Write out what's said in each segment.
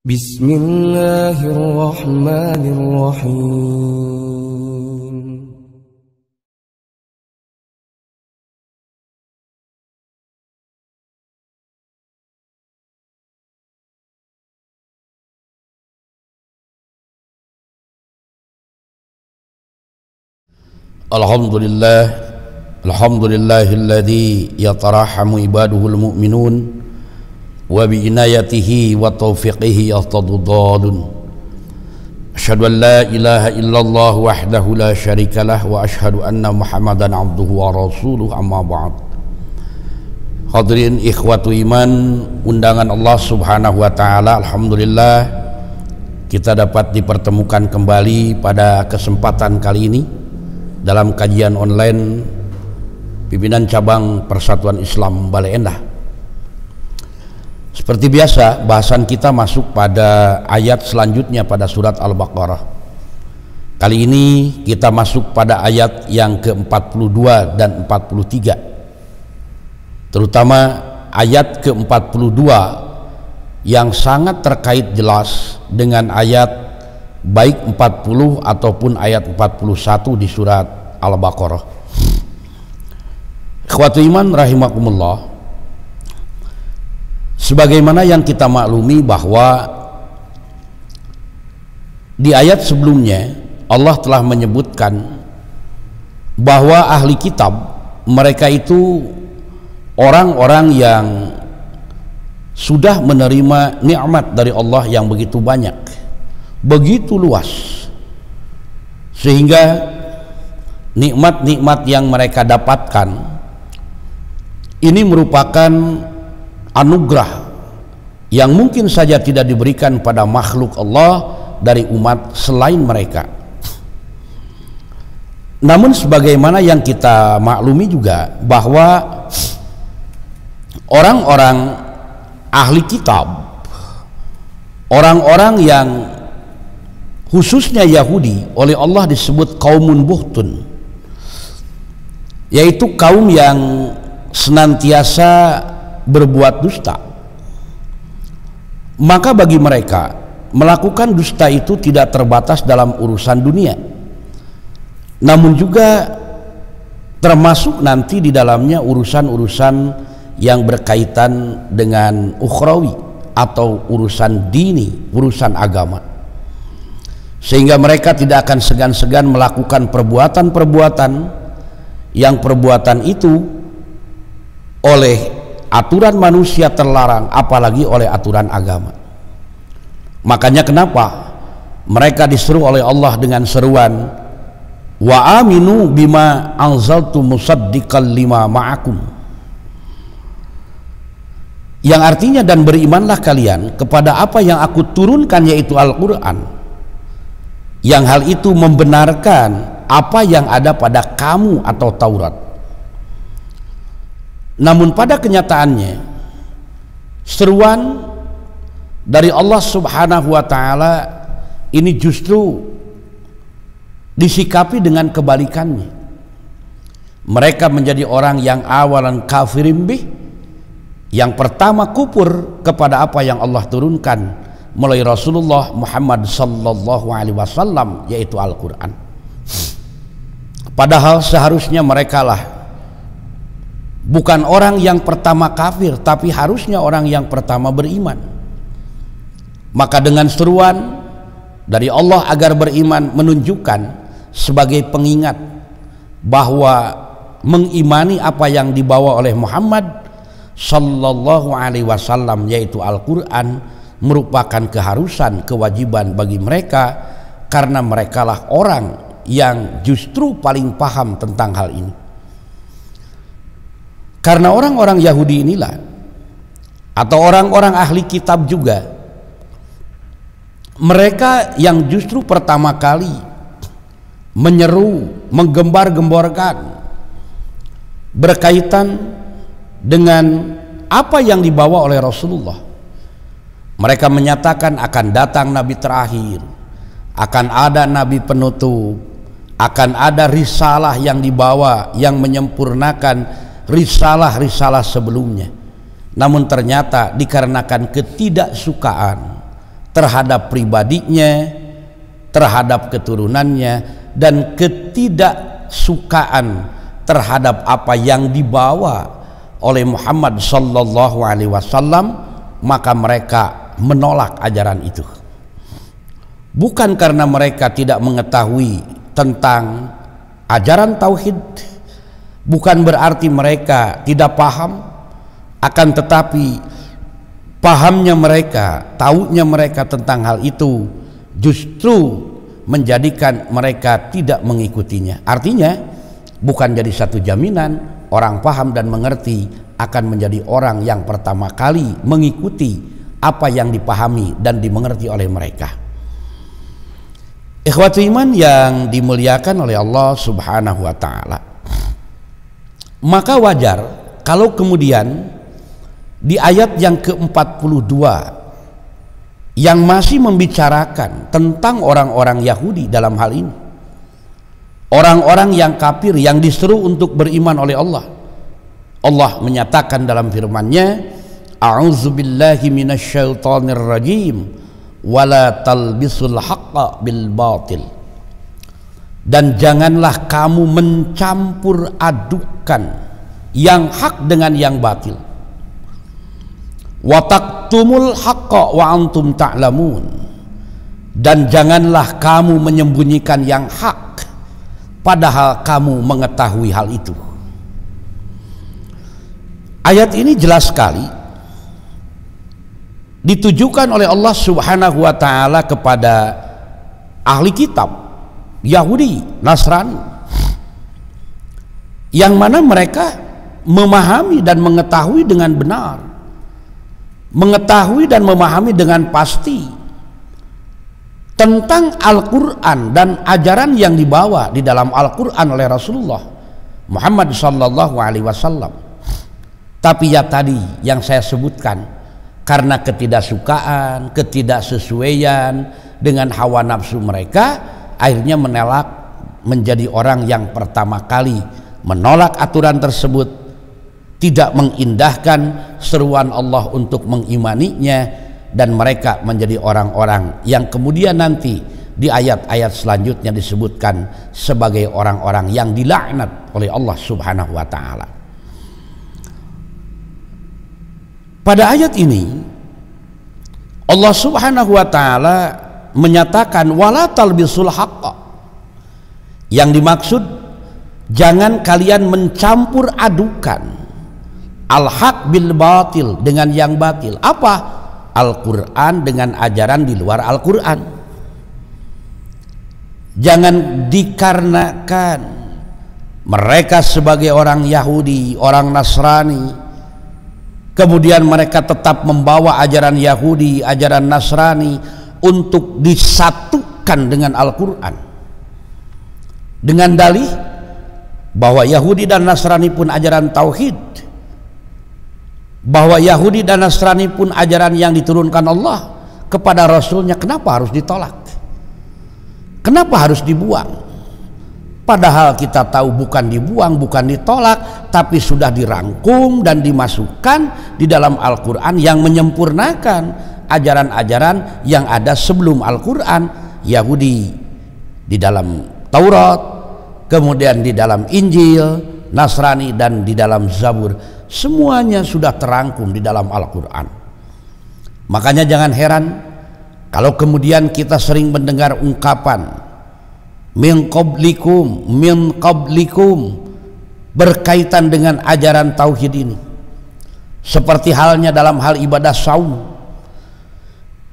Bismillahirrahmanirrahim. Alhamdulillahilladzi yatarahamu ibaduhul mu'minun wa bi inayatihi wa taufiqihi yahtadudadun. Asyhadu an la ilaha illallah wahdahu la syarikalah wa asyhadu anna Muhammadan abduhu wa rasuluh, amma ba'd. Hadirin ikhwatu iman, undangan Allah Subhanahu wa taala, alhamdulillah kita dapat dipertemukan kembali pada kesempatan kali ini dalam kajian online pimpinan cabang Persatuan Islam Bale Endah. Seperti biasa, bahasan kita masuk pada ayat selanjutnya pada surat Al-Baqarah. Kali ini kita masuk pada ayat yang ke-42 dan 43, terutama ayat ke-42 yang sangat terkait jelas dengan ayat baik 40 ataupun ayat 41 di surat Al-Baqarah. Ikhwatu iman rahimakumullah, sebagaimana yang kita maklumi bahwa di ayat sebelumnya Allah telah menyebutkan bahwa ahli kitab mereka itu orang-orang yang sudah menerima nikmat dari Allah yang begitu banyak, begitu luas, sehingga nikmat-nikmat yang mereka dapatkan ini merupakan anugerah yang mungkin saja tidak diberikan pada makhluk Allah dari umat selain mereka. Namun sebagaimana yang kita maklumi juga bahwa orang-orang ahli kitab, orang-orang yang khususnya Yahudi oleh Allah disebut kaumun buhtun, yaitu kaum yang senantiasa berbuat dusta. Maka bagi mereka melakukan dusta itu tidak terbatas dalam urusan dunia, namun juga termasuk nanti di dalamnya urusan-urusan yang berkaitan dengan ukhrawi atau urusan dini, urusan agama. Sehingga mereka tidak akan segan-segan melakukan perbuatan-perbuatan yang perbuatan itu oleh aturan manusia terlarang, apalagi oleh aturan agama. Makanya kenapa mereka diseru oleh Allah dengan seruan wa aminu bima anzaltu musaddiqal lima ma'akum, yang artinya dan berimanlah kalian kepada apa yang aku turunkan, yaitu Al-Quran, yang hal itu membenarkan apa yang ada pada kamu atau Taurat. Namun pada kenyataannya seruan dari Allah Subhanahu wa taala ini justru disikapi dengan kebalikannya. Mereka menjadi orang yang awalan kafirin bih, yang pertama kufur kepada apa yang Allah turunkan melalui Rasulullah Muhammad sallallahu alaihi wasallam, yaitu Al-Quran. Padahal seharusnya mereka lah bukan orang yang pertama kafir, tapi harusnya orang yang pertama beriman. Maka dengan seruan dari Allah agar beriman menunjukkan sebagai pengingat bahwa mengimani apa yang dibawa oleh Muhammad sallallahu alaihi wasallam, yaitu Al-Quran, merupakan keharusan, kewajiban bagi mereka, karena merekalah orang yang justru paling paham tentang hal ini. Karena orang-orang Yahudi inilah, atau orang-orang ahli kitab juga, mereka yang justru pertama kali menyeru, menggembar-gemborkan berkaitan dengan apa yang dibawa oleh Rasulullah. Mereka menyatakan akan datang nabi terakhir, akan ada nabi penutup, akan ada risalah yang dibawa yang menyempurnakan risalah-risalah sebelumnya. Namun ternyata dikarenakan ketidaksukaan, terhadap pribadinya, terhadap keturunannya, dan ketidaksukaan terhadap apa yang dibawa oleh Muhammad sallallahu alaihi wasallam, maka mereka menolak ajaran itu. Bukan karena mereka tidak mengetahui tentang ajaran tauhid, bukan berarti mereka tidak paham, akan tetapi pahamnya mereka, taunya mereka tentang hal itu justru menjadikan mereka tidak mengikutinya. Artinya bukan jadi satu jaminan orang paham dan mengerti akan menjadi orang yang pertama kali mengikuti apa yang dipahami dan dimengerti oleh mereka. Ikhwatu iman yang dimuliakan oleh Allah Subhanahu wa ta'ala, maka wajar kalau kemudian di ayat yang ke-42 yang masih membicarakan tentang orang-orang Yahudi dalam hal ini, orang-orang yang kafir yang disuruh untuk beriman oleh Allah, Allah menyatakan dalam firman-Nya, a'udzubillahi minasyaitonir rajim wala talbisul haqqa bil batil, dan janganlah kamu mencampur adukan yang hak dengan yang batil, wa taqtumul haqqa wa antum ta'lamun, dan janganlah kamu menyembunyikan yang hak padahal kamu mengetahui hal itu. Ayat ini jelas sekali ditujukan oleh Allah Subhanahu wa ta'ala kepada ahli kitab Yahudi, Nasrani, yang mana mereka memahami dan mengetahui dengan benar, mengetahui dan memahami dengan pasti tentang Al-Quran dan ajaran yang dibawa di dalam Al-Quran oleh Rasulullah Muhammad sallallahu alaihi wasallam. Tapi ya tadi yang saya sebutkan, karena ketidaksukaan, ketidaksesuaian dengan hawa nafsu mereka, akhirnya menolak, menjadi orang yang pertama kali menolak aturan tersebut, tidak mengindahkan seruan Allah untuk mengimaninya, dan mereka menjadi orang-orang yang kemudian nanti di ayat-ayat selanjutnya disebutkan sebagai orang-orang yang dilaknat oleh Allah Subhanahu wa ta'ala. Pada ayat ini Allah Subhanahu wa ta'ala menyatakan wala talbisul haqqa, yang dimaksud jangan kalian mencampur adukan al-haq bil batil dengan yang batil. Apa? Al-Quran dengan ajaran di luar Al-Quran. Jangan dikarenakan mereka sebagai orang Yahudi, orang Nasrani, kemudian mereka tetap membawa ajaran Yahudi, ajaran Nasrani untuk disatukan dengan Al-Quran, dengan dalih bahwa Yahudi dan Nasrani pun ajaran tauhid, bahwa Yahudi dan Nasrani pun ajaran yang diturunkan Allah kepada Rasulnya. Kenapa harus ditolak? Kenapa harus dibuang? Padahal kita tahu bukan dibuang, bukan ditolak, tapi sudah dirangkum dan dimasukkan di dalam Al-Quran yang menyempurnakan ajaran-ajaran yang ada sebelum Al-Quran. Yahudi di dalam Taurat, kemudian di dalam Injil, Nasrani dan di dalam Zabur, semuanya sudah terangkum di dalam Al-Quran. Makanya jangan heran kalau kemudian kita sering mendengar ungkapan min qablikum berkaitan dengan ajaran tauhid ini, seperti halnya dalam hal ibadah saum,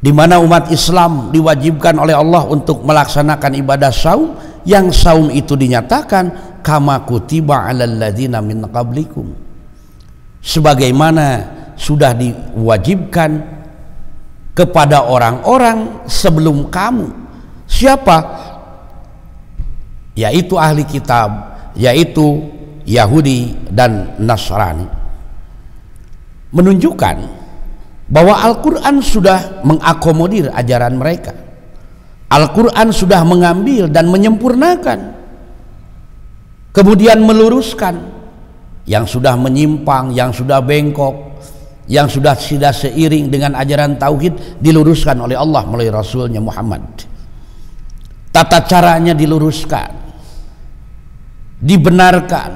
di mana umat Islam diwajibkan oleh Allah untuk melaksanakan ibadah saum, yang saum itu dinyatakan kama kutiba 'alal ladzina min qablikum, sebagaimana sudah diwajibkan kepada orang-orang sebelum kamu. Siapa? Yaitu ahli kitab, yaitu Yahudi dan Nasrani. Menunjukkan bahwa Al-Quran sudah mengakomodir ajaran mereka. Al-Quran sudah mengambil dan menyempurnakan, kemudian meluruskan yang sudah menyimpang, yang sudah bengkok, yang sudah seiring dengan ajaran tauhid diluruskan oleh Allah melalui Rasulnya Muhammad. Tata caranya diluruskan, dibenarkan,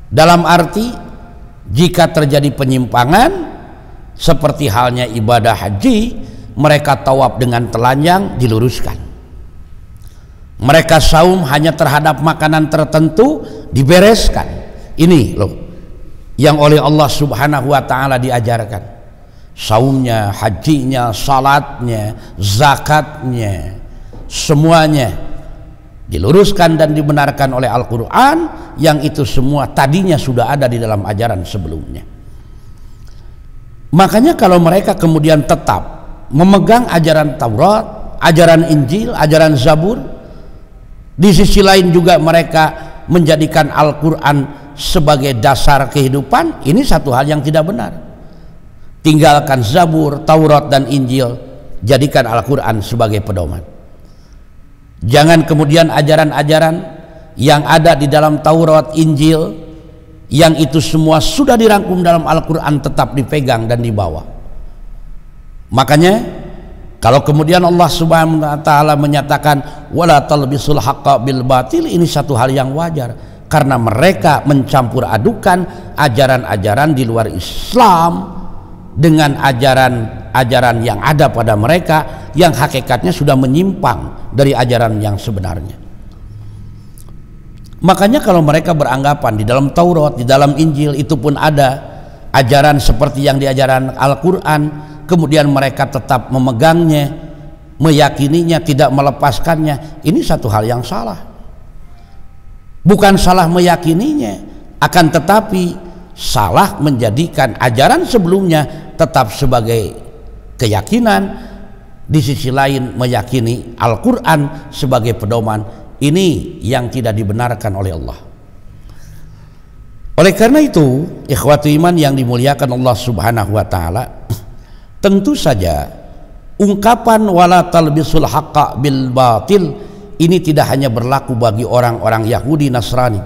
dalam arti jika terjadi penyimpangan seperti halnya ibadah haji, mereka tawaf dengan telanjang diluruskan. Mereka saum hanya terhadap makanan tertentu dibereskan. Ini loh yang oleh Allah Subhanahu wa taala diajarkan. Saumnya, hajinya, salatnya, zakatnya, semuanya diluruskan dan dibenarkan oleh Al-Quran, yang itu semua tadinya sudah ada di dalam ajaran sebelumnya. Makanya kalau mereka kemudian tetap memegang ajaran Taurat, ajaran Injil, ajaran Zabur, di sisi lain juga mereka menjadikan Al-Quran sebagai dasar kehidupan, ini satu hal yang tidak benar. Tinggalkan Zabur, Taurat dan Injil, jadikan Al-Quran sebagai pedoman. Jangan kemudian ajaran-ajaran yang ada di dalam Taurat, Injil, yang itu semua sudah dirangkum dalam Al-Quran tetap dipegang dan dibawa. Makanya kalau kemudian Allah Subhanahu wa taala menyatakan wala talbisul haqqa bil batil, ini satu hal yang wajar karena mereka mencampur adukan ajaran-ajaran di luar Islam dengan ajaran-ajaran yang ada pada mereka yang hakikatnya sudah menyimpang dari ajaran yang sebenarnya. Makanya kalau mereka beranggapan di dalam Taurat, di dalam Injil itu pun ada ajaran seperti yang diajaran Al-Quran, kemudian mereka tetap memegangnya, meyakininya, tidak melepaskannya, ini satu hal yang salah. Bukan salah meyakininya, akan tetapi salah menjadikan ajaran sebelumnya tetap sebagai keyakinan, di sisi lain meyakini Al-Quran sebagai pedoman. Ini yang tidak dibenarkan oleh Allah. Oleh karena itu, ikhwatu iman yang dimuliakan Allah Subhanahu wa taala, tentu saja ungkapan wala talbisul haqqa bil batil ini tidak hanya berlaku bagi orang-orang Yahudi Nasrani,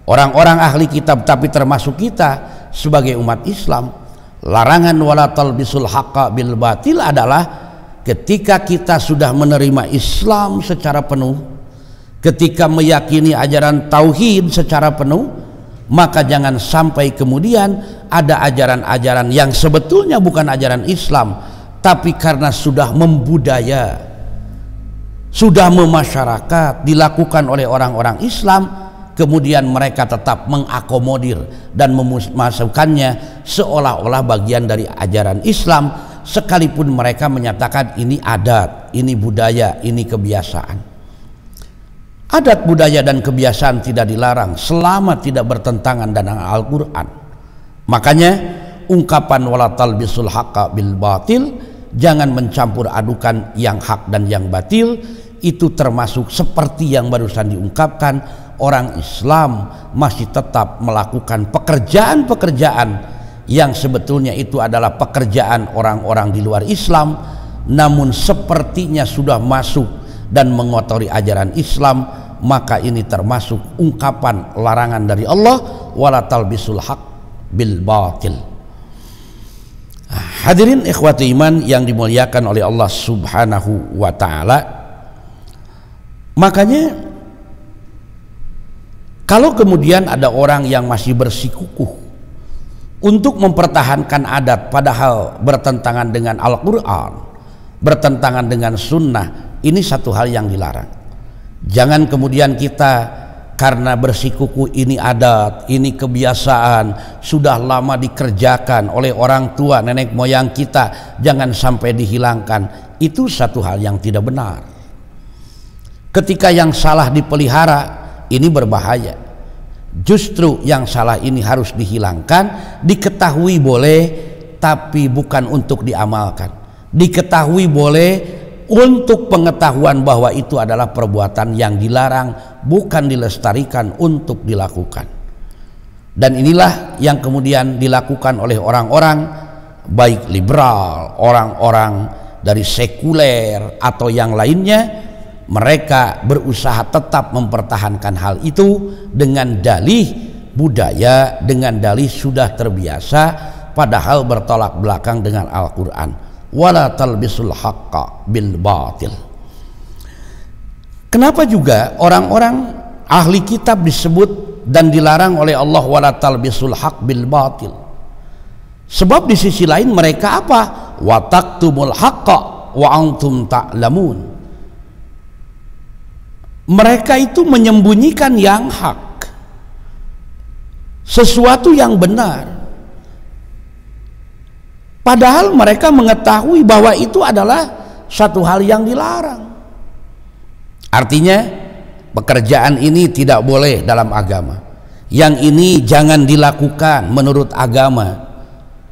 orang-orang ahli kitab, tapi termasuk kita sebagai umat Islam. Larangan wala talbisul haqqa bil batil adalah ketika kita sudah menerima Islam secara penuh, ketika meyakini ajaran tauhid secara penuh, maka jangan sampai kemudian ada ajaran-ajaran yang sebetulnya bukan ajaran Islam, tapi karena sudah membudaya, sudah memasyarakat, dilakukan oleh orang-orang Islam, kemudian mereka tetap mengakomodir dan memasukkannya seolah-olah bagian dari ajaran Islam, sekalipun mereka menyatakan ini adat, ini budaya, ini kebiasaan. Adat, budaya dan kebiasaan tidak dilarang selama tidak bertentangan dengan Al-Quran. Makanya ungkapan wala talbisul haqqa bil batil, jangan mencampur adukan yang hak dan yang batil, itu termasuk seperti yang barusan diungkapkan, orang Islam masih tetap melakukan pekerjaan-pekerjaan yang sebetulnya itu adalah pekerjaan orang-orang di luar Islam, namun sepertinya sudah masuk dan mengotori ajaran Islam, maka ini termasuk ungkapan larangan dari Allah, wala talbisul haq bil batil. Hadirin ikhwati iman yang dimuliakan oleh Allah Subhanahu wa taala, makanya kalau kemudian ada orang yang masih bersikukuh untuk mempertahankan adat padahal bertentangan dengan Al-Quran, bertentangan dengan sunnah, ini satu hal yang dilarang. Jangan kemudian kita karena bersikukuh ini adat, ini kebiasaan, sudah lama dikerjakan oleh orang tua, nenek moyang kita, jangan sampai dihilangkan. Itu satu hal yang tidak benar. Ketika yang salah dipelihara, ini berbahaya. Justru yang salah ini harus dihilangkan, diketahui boleh, tapi bukan untuk diamalkan. Diketahui boleh untuk pengetahuan bahwa itu adalah perbuatan yang dilarang, bukan dilestarikan untuk dilakukan. Dan inilah yang kemudian dilakukan oleh orang-orang baik liberal, orang-orang dari sekuler atau yang lainnya. Mereka berusaha tetap mempertahankan hal itu dengan dalih budaya, dengan dalih sudah terbiasa, padahal bertolak belakang dengan Al-Quran. Wala talbisul haqqa bil batil. Kenapa juga orang-orang ahli kitab disebut dan dilarang oleh Allah wala talbisul haqq bil batil? Sebab di sisi lain mereka apa? Wa taktumul haqqa wa antum ta'lamun. Mereka itu menyembunyikan yang hak, sesuatu yang benar, padahal mereka mengetahui bahwa itu adalah satu hal yang dilarang. Artinya pekerjaan ini tidak boleh dalam agama, yang ini jangan dilakukan menurut agama,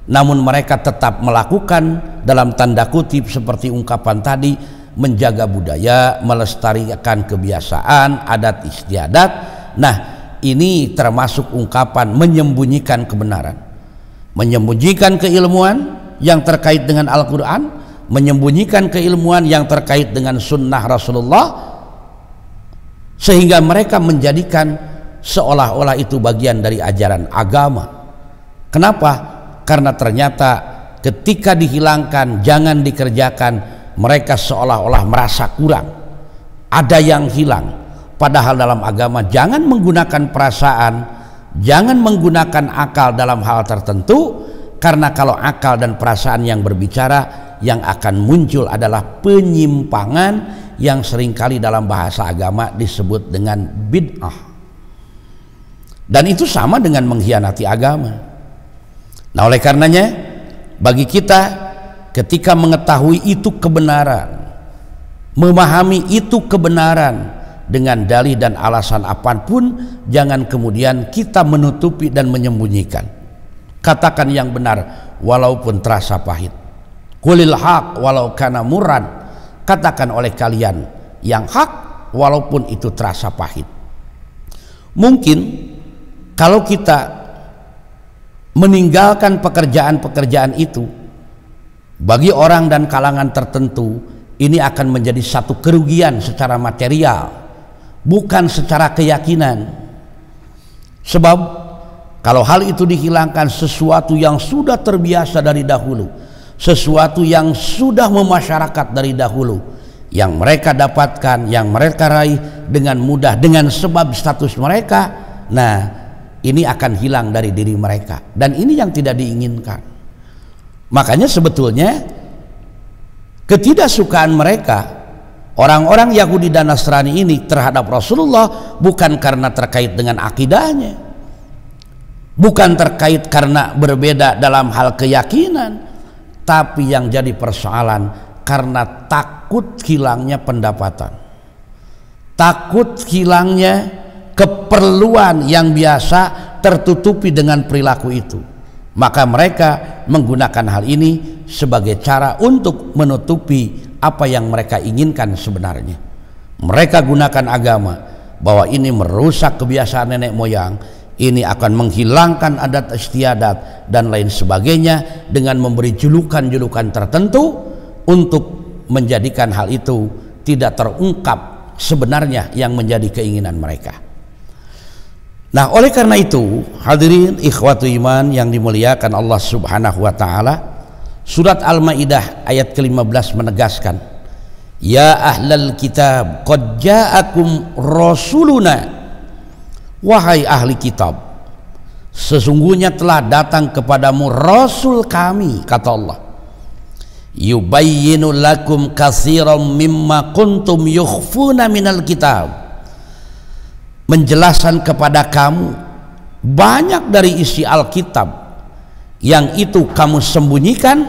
namun mereka tetap melakukan dalam tanda kutip seperti ungkapan tadi, menjaga budaya, melestarikan kebiasaan, adat istiadat. Nah, ini termasuk ungkapan menyembunyikan kebenaran, menyembunyikan keilmuan yang terkait dengan Al-Quran, menyembunyikan keilmuan yang terkait dengan sunnah Rasulullah, sehingga mereka menjadikan seolah-olah itu bagian dari ajaran agama. Kenapa? Karena ternyata ketika dihilangkan, jangan dikerjakan, mereka seolah-olah merasa kurang, ada yang hilang. Padahal dalam agama jangan menggunakan perasaan, jangan menggunakan akal dalam hal tertentu, karena kalau akal dan perasaan yang berbicara, yang akan muncul adalah penyimpangan yang seringkali dalam bahasa agama disebut dengan bid'ah. Dan itu sama dengan mengkhianati agama. Nah, oleh karenanya bagi kita, ketika mengetahui itu kebenaran, memahami itu kebenaran dengan dalih dan alasan apapun, jangan kemudian kita menutupi dan menyembunyikan. Katakan yang benar walaupun terasa pahit. Qulil haq walau kana murran. Katakan oleh kalian yang hak walaupun itu terasa pahit. Mungkin kalau kita meninggalkan pekerjaan-pekerjaan itu, bagi orang dan kalangan tertentu ini akan menjadi satu kerugian secara material, bukan secara keyakinan. Sebab kalau hal itu dihilangkan, sesuatu yang sudah terbiasa dari dahulu, sesuatu yang sudah memasyarakat dari dahulu, yang mereka dapatkan, yang mereka raih dengan mudah dengan sebab status mereka, nah ini akan hilang dari diri mereka, dan ini yang tidak diinginkan. Makanya sebetulnya ketidaksukaan mereka, orang-orang Yahudi dan Nasrani ini terhadap Rasulullah, bukan karena terkait dengan akidahnya, bukan terkait karena berbeda dalam hal keyakinan, tapi yang jadi persoalan karena takut hilangnya pendapatan, takut hilangnya keperluan yang biasa tertutupi dengan perilaku itu. Maka mereka menggunakan hal ini sebagai cara untuk menutupi apa yang mereka inginkan sebenarnya. Mereka gunakan agama bahwa ini merusak kebiasaan nenek moyang, ini akan menghilangkan adat istiadat dan lain sebagainya, dengan memberi julukan-julukan tertentu untuk menjadikan hal itu tidak terungkap sebenarnya yang menjadi keinginan mereka. Nah, oleh karena itu, hadirin ikhwatu iman yang dimuliakan Allah Subhanahu wa taala, surat Al-Maidah ayat ke-15 menegaskan, ya ahlal kitab qad ja'akum rasuluna, wahai ahli kitab, sesungguhnya telah datang kepadamu rasul kami, kata Allah, yubayyinu lakum katsiran mimma kuntum yukhfuna minal kitab, menjelaskan kepada kamu banyak dari isi Alkitab yang itu kamu sembunyikan,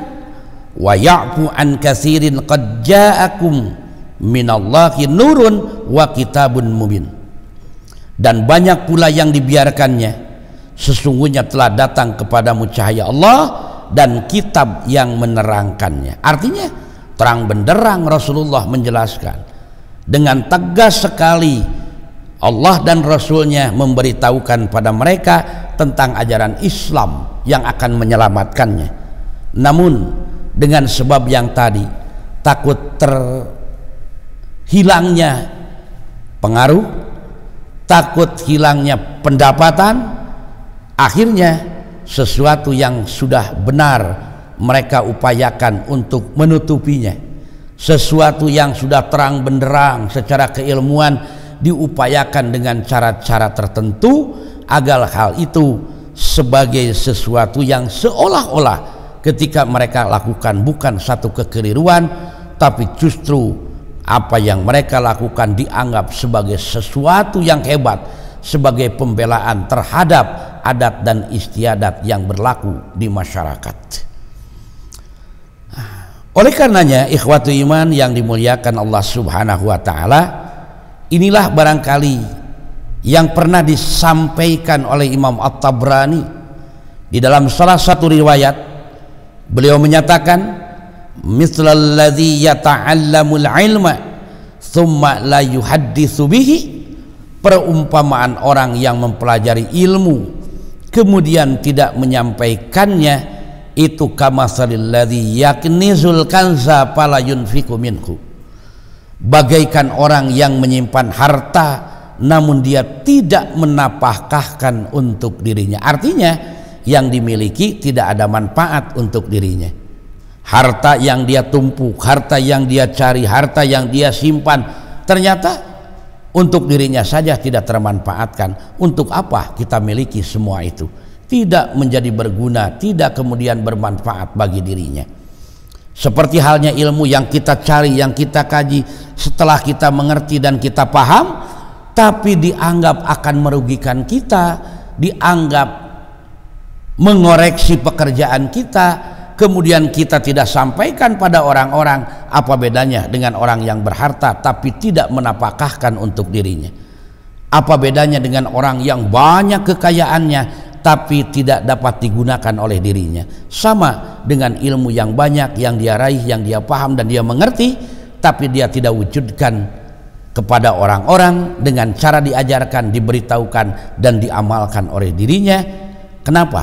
wa ya'fu an katsirin qad ja'akum minallahi nurun wa kitabun mubin, dan banyak pula yang dibiarkannya, sesungguhnya telah datang kepadamu cahaya Allah dan kitab yang menerangkannya. Artinya terang benderang Rasulullah menjelaskan dengan tegas sekali. Allah dan Rasulnya memberitahukan pada mereka tentang ajaran Islam yang akan menyelamatkannya. Namun dengan sebab yang tadi, takut terhilangnya pengaruh, takut hilangnya pendapatan, akhirnya sesuatu yang sudah benar mereka upayakan untuk menutupinya, sesuatu yang sudah terang benderang secara keilmuan diupayakan dengan cara-cara tertentu agar hal itu sebagai sesuatu yang seolah-olah ketika mereka lakukan bukan satu kekeliruan, tapi justru apa yang mereka lakukan dianggap sebagai sesuatu yang hebat, sebagai pembelaan terhadap adat dan istiadat yang berlaku di masyarakat. Oleh karenanya, ikhwatu iman yang dimuliakan Allah Subhanahu wa taala, inilah barangkali yang pernah disampaikan oleh Imam At-Tabrani di dalam salah satu riwayat. Beliau menyatakan, mithlal ladzi yata'allamul ilma thumma la yuhadditsu bihi, perumpamaan orang yang mempelajari ilmu kemudian tidak menyampaikannya itu kamatsalil ladzi yaknizul kanza fala yunfiqu minhu, bagaikan orang yang menyimpan harta namun dia tidak menapakahkan untuk dirinya. Artinya yang dimiliki tidak ada manfaat untuk dirinya. Harta yang dia tumpuk, harta yang dia cari, harta yang dia simpan, ternyata untuk dirinya saja tidak termanfaatkan. Untuk apa kita miliki semua itu? Tidak menjadi berguna, tidak kemudian bermanfaat bagi dirinya. Seperti halnya ilmu yang kita cari, yang kita kaji, setelah kita mengerti dan kita paham, tapi dianggap akan merugikan kita, dianggap mengoreksi pekerjaan kita, kemudian kita tidak sampaikan pada orang-orang. Apa bedanya dengan orang yang berharta tapi tidak menapakahkan untuk dirinya? Apa bedanya dengan orang yang banyak kekayaannya tapi tidak dapat digunakan oleh dirinya? Sama dengan ilmu yang banyak yang dia raih, yang dia paham dan dia mengerti, tapi dia tidak wujudkan kepada orang-orang dengan cara diajarkan, diberitahukan dan diamalkan oleh dirinya. Kenapa?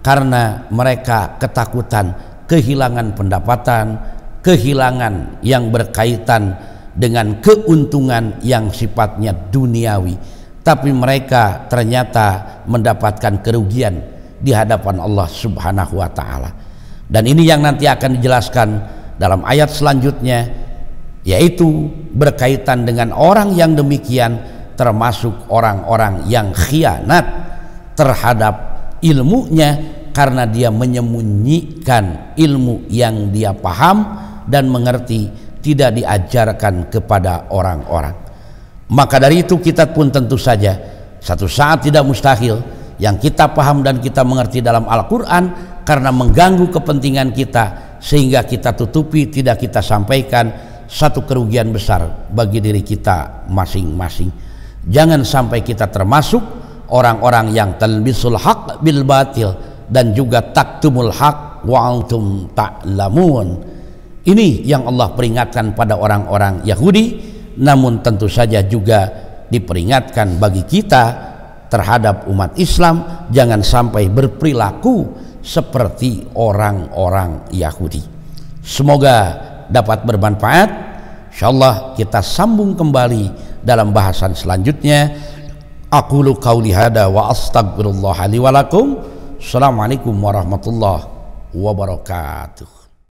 Karena mereka ketakutan kehilangan pendapatan, kehilangan yang berkaitan dengan keuntungan yang sifatnya duniawi, tapi mereka ternyata mendapatkan kerugian di hadapan Allah Subhanahu wa taala. Dan ini yang nanti akan dijelaskan dalam ayat selanjutnya, yaitu berkaitan dengan orang yang demikian, termasuk orang-orang yang khianat terhadap ilmunya karena dia menyembunyikan ilmu yang dia paham dan mengerti, tidak diajarkan kepada orang-orang. Maka dari itu kita pun tentu saja satu saat tidak mustahil yang kita paham dan kita mengerti dalam Al-Quran karena mengganggu kepentingan kita sehingga kita tutupi, tidak kita sampaikan, satu kerugian besar bagi diri kita masing-masing. Jangan sampai kita termasuk orang-orang yang talbisul haq bil batil dan juga taktumul haq wa antum ta'lamun. Ini yang Allah peringatkan pada orang-orang Yahudi, namun tentu saja juga diperingatkan bagi kita terhadap umat Islam, jangan sampai berperilaku seperti orang-orang Yahudi. Semoga dapat bermanfaat. Insyaallah kita sambung kembali dalam bahasan selanjutnya. Aqulu qauli hada wa astaghfirullah li wa lakum. Assalamualaikum warahmatullahi wabarakatuh.